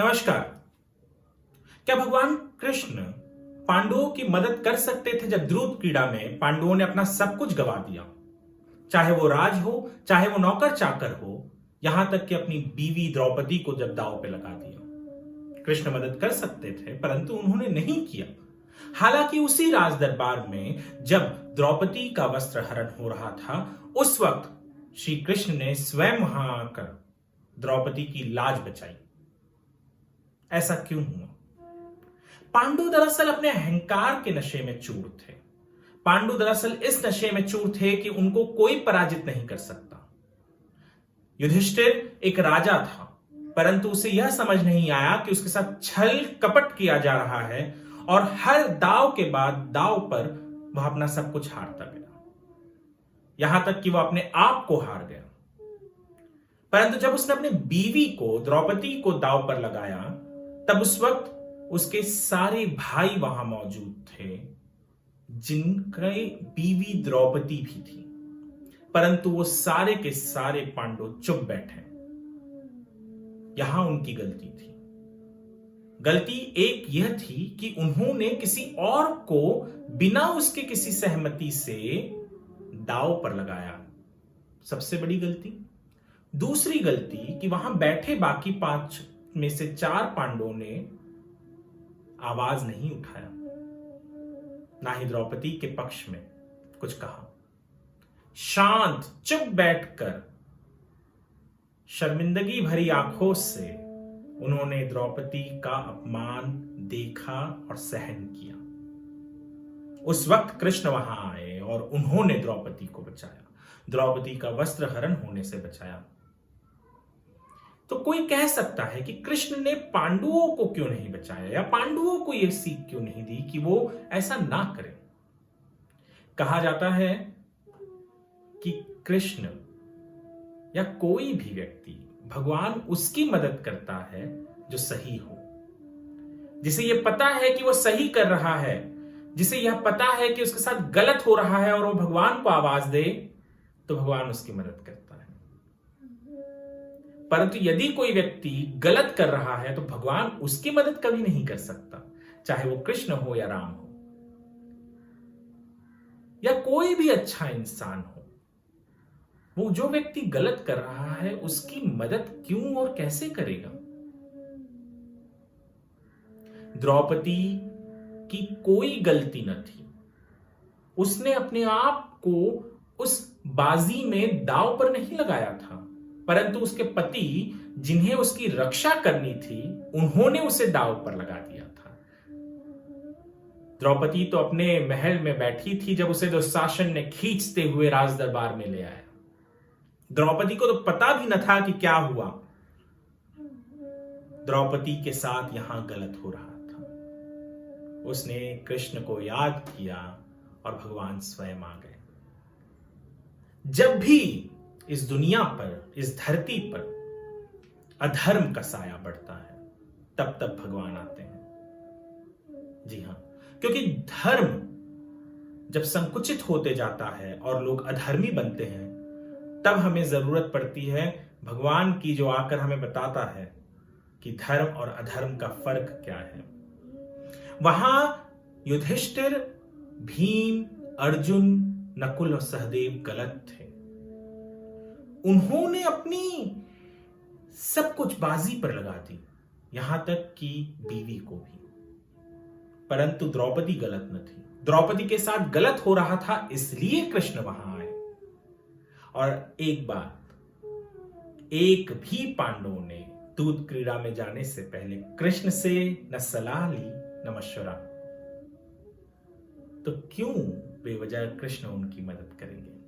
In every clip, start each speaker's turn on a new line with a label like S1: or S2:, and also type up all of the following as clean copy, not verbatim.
S1: नमस्कार। क्या भगवान कृष्ण पांडवों की मदद कर सकते थे जब द्रुत क्रीड़ा में पांडवों ने अपना सब कुछ गवा दिया? चाहे वो राज हो, चाहे वो नौकर चाकर हो, यहां तक कि अपनी बीवी द्रौपदी को जब दांव पे लगा दिया। कृष्ण मदद कर सकते थे, परंतु उन्होंने नहीं किया। हालांकि उसी राज दरबार में जब द्रौपदी का वस्त्र हरण हो रहा था, उस वक्त श्री कृष्ण ने स्वयं वहां आकर द्रौपदी की लाज बचाई। ऐसा क्यों हुआ? पांडु दरअसल अपने अहंकार के नशे में चूर थे। पांडु दरअसल इस नशे में चूर थे कि उनको कोई पराजित नहीं कर सकता। युधिष्ठिर एक राजा था, परंतु उसे यह समझ नहीं आया कि उसके साथ छल कपट किया जा रहा है और हर दाव के बाद दाव पर वह अपना सब कुछ हारता गया, यहां तक कि वह अपने आप को हार गया। परंतु जब उसने अपनी बीवी को द्रौपदी को दाव पर लगाया, तब उस वक्त उसके सारे भाई वहां मौजूद थे, जिनकी बीवी द्रौपदी भी थी, परंतु वो सारे के सारे पांडव चुप बैठे। यहां उनकी गलती थी। गलती एक यह थी कि उन्होंने किसी और को बिना उसके किसी सहमति से दांव पर लगाया, सबसे बड़ी गलती। दूसरी गलती कि वहां बैठे बाकी 5 में से 4 पांडवों ने आवाज नहीं उठाया, ना ही द्रौपदी के पक्ष में कुछ कहा। शांत चुप बैठकर शर्मिंदगी भरी आंखों से उन्होंने द्रौपदी का अपमान देखा और सहन किया। उस वक्त कृष्ण वहां आए और उन्होंने द्रौपदी को बचाया, द्रौपदी का वस्त्र हरण होने से बचाया। तो कोई कह सकता है कि कृष्ण ने पांडवों को क्यों नहीं बचाया, या पांडवों को यह सीख क्यों नहीं दी कि वो ऐसा ना करें। कहा जाता है कि कृष्ण या कोई भी व्यक्ति, भगवान उसकी मदद करता है जो सही हो, जिसे यह पता है कि वो सही कर रहा है, जिसे यह पता है कि उसके साथ गलत हो रहा है और वो भगवान को आवाज दे, तो भगवान उसकी मदद करता है। परंतु यदि कोई व्यक्ति गलत कर रहा है तो भगवान उसकी मदद कभी नहीं कर सकता, चाहे वो कृष्ण हो या राम हो या कोई भी अच्छा इंसान हो। वो जो व्यक्ति गलत कर रहा है उसकी मदद क्यों और कैसे करेगा? द्रौपदी की कोई गलती न थी। उसने अपने आप को उस बाजी में दांव पर नहीं लगाया था, परंतु उसके पति, जिन्हें उसकी रक्षा करनी थी, उन्होंने उसे दांव पर लगा दिया था। द्रौपदी तो अपने महल में बैठी थी जब उसे दुशासन ने खींचते हुए राज दरबार में ले आया। द्रौपदी को तो पता भी न था कि क्या हुआ। द्रौपदी के साथ यहां गलत हो रहा था। उसने कृष्ण को याद किया और भगवान स्वयं आ गए। जब भी इस दुनिया पर, इस धरती पर अधर्म का साया बढ़ता है, तब तब भगवान आते हैं। जी हां, क्योंकि धर्म जब संकुचित होते जाता है और लोग अधर्मी बनते हैं, तब हमें जरूरत पड़ती है भगवान की, जो आकर हमें बताता है कि धर्म और अधर्म का फर्क क्या है। वहां युधिष्ठिर, भीम, अर्जुन, नकुल और सहदेव गलत थे। उन्होंने अपनी सब कुछ बाजी पर लगा दी, यहां तक कि बीवी को भी। परंतु द्रौपदी गलत न थी। द्रौपदी के साथ गलत हो रहा था, इसलिए कृष्ण वहां आए। और एक बात, एक भी पांडवों ने दूत क्रीड़ा में जाने से पहले कृष्ण से न सलाह ली न मशवरा। तो क्यों बेवजह कृष्ण उनकी मदद करेंगे?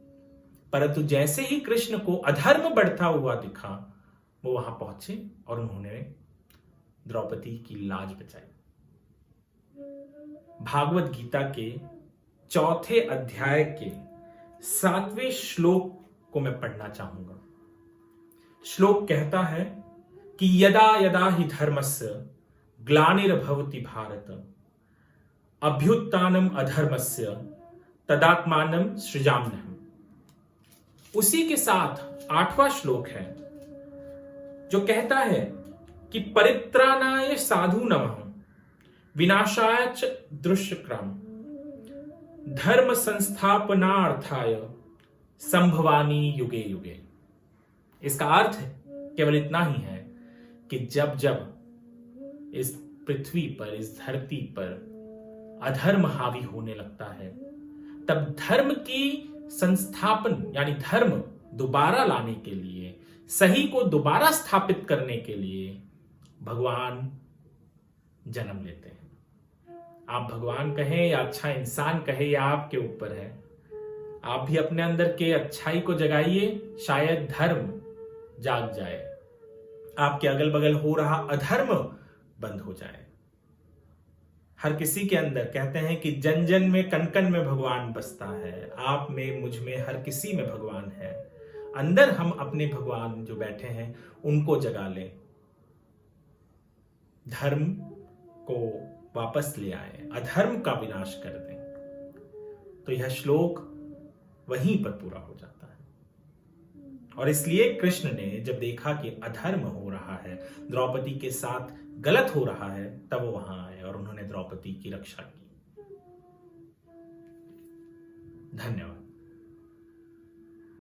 S1: परंतु जैसे ही कृष्ण को अधर्म बढ़ता हुआ दिखा, वो वहां पहुंचे और उन्होंने द्रौपदी की लाज बचाई। भागवत गीता के 4थे अध्याय के 7वें श्लोक को मैं पढ़ना चाहूंगा। श्लोक कहता है कि यदा यदा हि धर्मस्य ग्लानिर्भवति भारत, अभ्युत्थानम अधर्मस्य तदात्मानं सृजाम्यहम्। उसी के साथ 8वां श्लोक है, जो कहता है कि परित्राणाय साधूनमः विनाशाय च दुष्कृताम् धर्म संस्थापनार्थाय संभवानी युगे युगे। इसका अर्थ केवल इतना ही है कि जब जब इस पृथ्वी पर, इस धरती पर अधर्म हावी होने लगता है, तब धर्म की संस्थापन यानी धर्म दोबारा लाने के लिए, सही को दोबारा स्थापित करने के लिए भगवान जन्म लेते हैं। आप भगवान कहें या अच्छा इंसान कहें, या आपके ऊपर है। आप भी अपने अंदर के अच्छाई को जगाइए, शायद धर्म जाग जाए, आपके अगल बगल हो रहा अधर्म बंद हो जाए। हर किसी के अंदर कहते हैं कि जन जन में कण कण में भगवान बसता है। आप में, मुझ में, हर किसी में भगवान है। अंदर हम अपने भगवान जो बैठे हैं उनको जगा लें, धर्म को वापस ले आए, अधर्म का विनाश कर दें, तो यह श्लोक वहीं पर पूरा हो जाता है। और इसलिए कृष्ण ने जब देखा कि अधर्म हो रहा है, द्रौपदी के साथ गलत हो रहा है, तब वो वहां आए और उन्होंने द्रौपदी की रक्षा की। धन्यवाद।